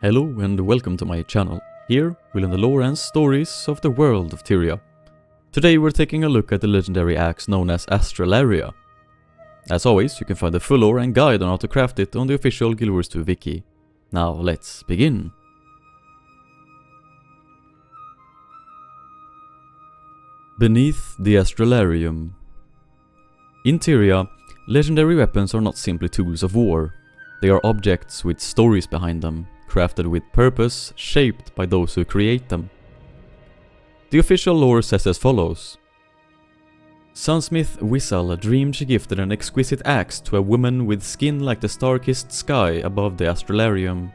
Hello and welcome to my channel. Here we'll learn the lore and stories of the world of Tyria. Today we're taking a look at the legendary axe known as Astralaria. As always, you can find the full lore and guide on how to craft it on the official Guild Wars 2 wiki. Now let's begin. Beneath the Astralarium. In Tyria, legendary weapons are not simply tools of war. They are objects with stories behind them, crafted with purpose, shaped by those who create them. The official lore says as follows. Sunsmith Whistle dreamed she gifted an exquisite axe to a woman with skin like the star-kissed sky above the Astralarium.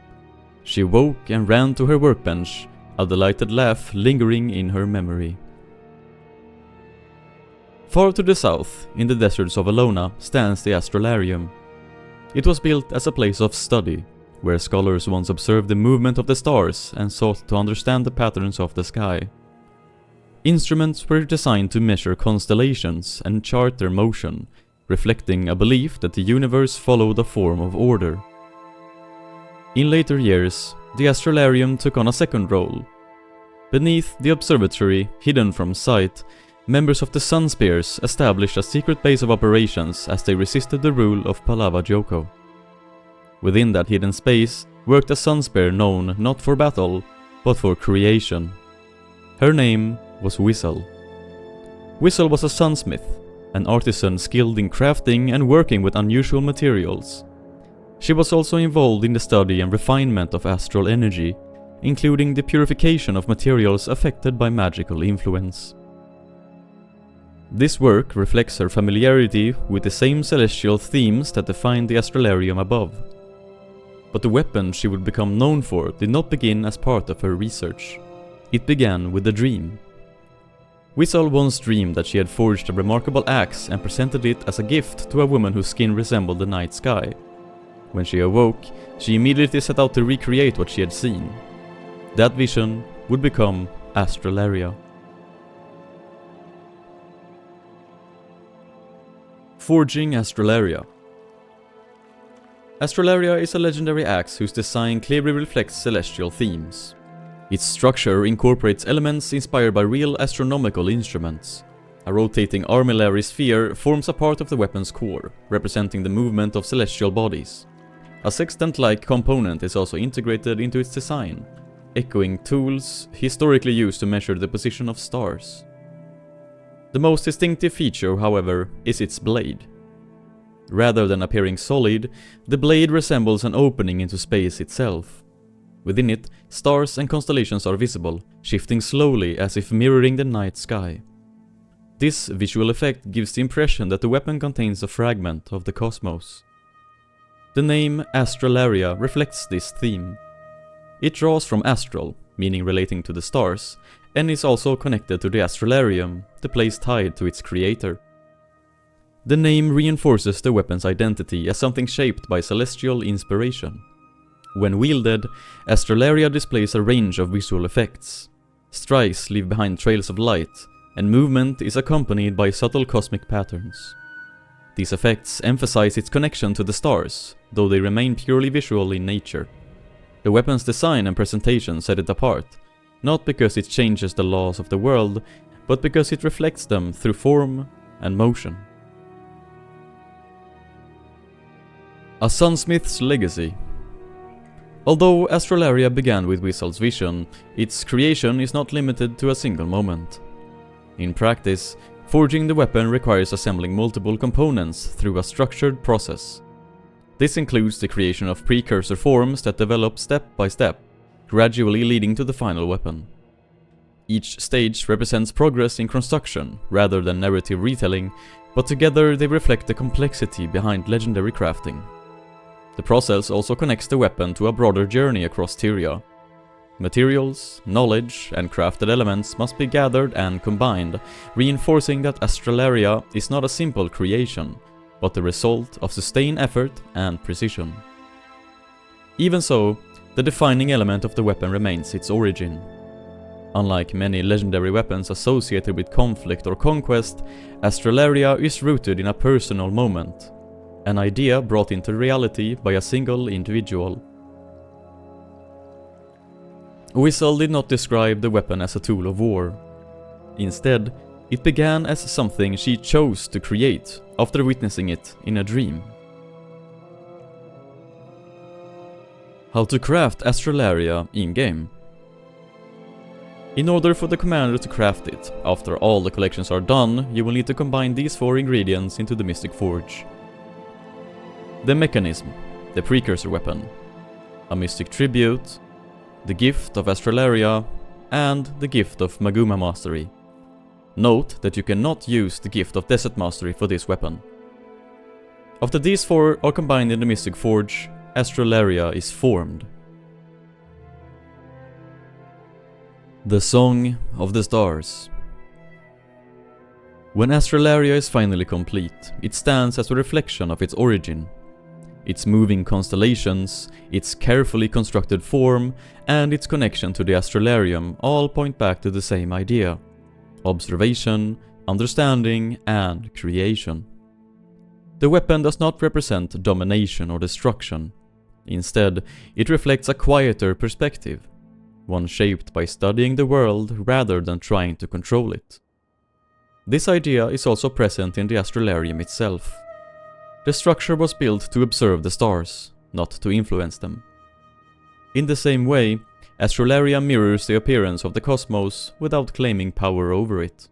She woke and ran to her workbench, a delighted laugh lingering in her memory. Far to the south, in the deserts of Elona, stands the Astralarium. It was built as a place of study, where scholars once observed the movement of the stars and sought to understand the patterns of the sky. Instruments were designed to measure constellations and chart their motion, reflecting a belief that the universe followed a form of order. In later years, the Astralarium took on a second role. Beneath the observatory, hidden from sight, members of the Sunspears established a secret base of operations as they resisted the rule of Palava Joko. Within that hidden space worked a Sunspear known not for battle, but for creation. Her name was Whistle. Whistle was a Sunsmith, an artisan skilled in crafting and working with unusual materials. She was also involved in the study and refinement of astral energy, including the purification of materials affected by magical influence. This work reflects her familiarity with the same celestial themes that define the Astralarium above. But the weapon she would become known for did not begin as part of her research. It began with a dream. Whistle once dreamed that she had forged a remarkable axe and presented it as a gift to a woman whose skin resembled the night sky. When she awoke, she immediately set out to recreate what she had seen. That vision would become Astralaria. Forging Astralaria. Astralaria is a legendary axe whose design clearly reflects celestial themes. Its structure incorporates elements inspired by real astronomical instruments. A rotating armillary sphere forms a part of the weapon's core, representing the movement of celestial bodies. A sextant-like component is also integrated into its design, echoing tools historically used to measure the position of stars. The most distinctive feature, however, is its blade. Rather than appearing solid, the blade resembles an opening into space itself. Within it, stars and constellations are visible, shifting slowly as if mirroring the night sky. This visual effect gives the impression that the weapon contains a fragment of the cosmos. The name Astralaria reflects this theme. It draws from astral, meaning relating to the stars, and is also connected to the Astralarium, the place tied to its creator. The name reinforces the weapon's identity as something shaped by celestial inspiration. When wielded, Astralaria displays a range of visual effects. Strikes leave behind trails of light, and movement is accompanied by subtle cosmic patterns. These effects emphasize its connection to the stars, though they remain purely visual in nature. The weapon's design and presentation set it apart, not because it changes the laws of the world, but because it reflects them through form and motion. A Sunsmith's legacy. Although Astralaria began with Whistle's vision, its creation is not limited to a single moment. In practice, forging the weapon requires assembling multiple components through a structured process. This includes the creation of precursor forms that develop step by step, gradually leading to the final weapon. Each stage represents progress in construction rather than narrative retelling, but together they reflect the complexity behind legendary crafting. The process also connects the weapon to a broader journey across Tyria. Materials, knowledge, and crafted elements must be gathered and combined, reinforcing that Astralaria is not a simple creation, but the result of sustained effort and precision. Even so, the defining element of the weapon remains its origin. Unlike many legendary weapons associated with conflict or conquest, Astralaria is rooted in a personal moment, an idea brought into reality by a single individual. Whistle did not describe the weapon as a tool of war. Instead, it began as something she chose to create after witnessing it in a dream. How to craft Astralaria in-game. In order for the commander to craft it, after all the collections are done, you will need to combine these 4 ingredients into the Mystic Forge. The mechanism, the precursor weapon, a mystic tribute, the gift of Astralaria, and the gift of Maguma Mastery. Note that you cannot use the gift of Desert Mastery for this weapon. After these 4 are combined in the Mystic Forge, Astralaria is formed. The Song of the Stars. When Astralaria is finally complete, it stands as a reflection of its origin. Its moving constellations, its carefully constructed form, and its connection to the Astralarium all point back to the same idea: observation, understanding, and creation. The weapon does not represent domination or destruction. Instead, it reflects a quieter perspective, one shaped by studying the world rather than trying to control it. This idea is also present in the Astralarium itself. The structure was built to observe the stars, not to influence them. In the same way, Astralaria mirrors the appearance of the cosmos without claiming power over it.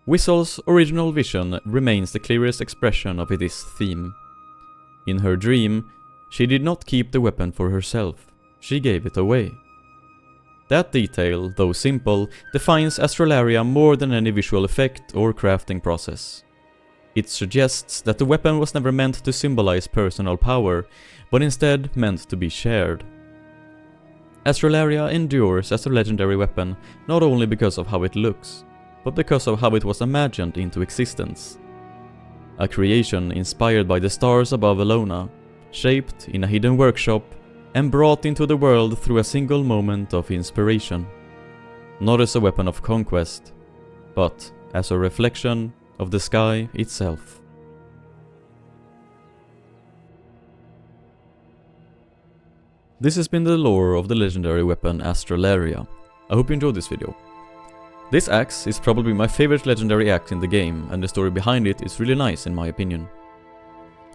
Whistle's original vision remains the clearest expression of this theme. In her dream, she did not keep the weapon for herself, she gave it away. That detail, though simple, defines Astralaria more than any visual effect or crafting process. It suggests that the weapon was never meant to symbolize personal power, but instead meant to be shared. Astralaria endures as a legendary weapon not only because of how it looks, but because of how it was imagined into existence. A creation inspired by the stars above Elona, shaped in a hidden workshop, and brought into the world through a single moment of inspiration. Not as a weapon of conquest, but as a reflection of the sky itself. This has been the lore of the legendary weapon Astralaria. I hope you enjoyed this video. This axe is probably my favorite legendary axe in the game, and the story behind it is really nice in my opinion.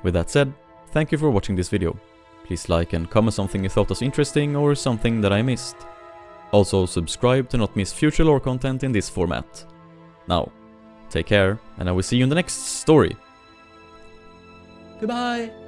With that said, thank you for watching this video. Please like and comment something you thought was interesting or something that I missed. Also subscribe to not miss future lore content in this format. Now, take care, and I will see you in the next story. Goodbye!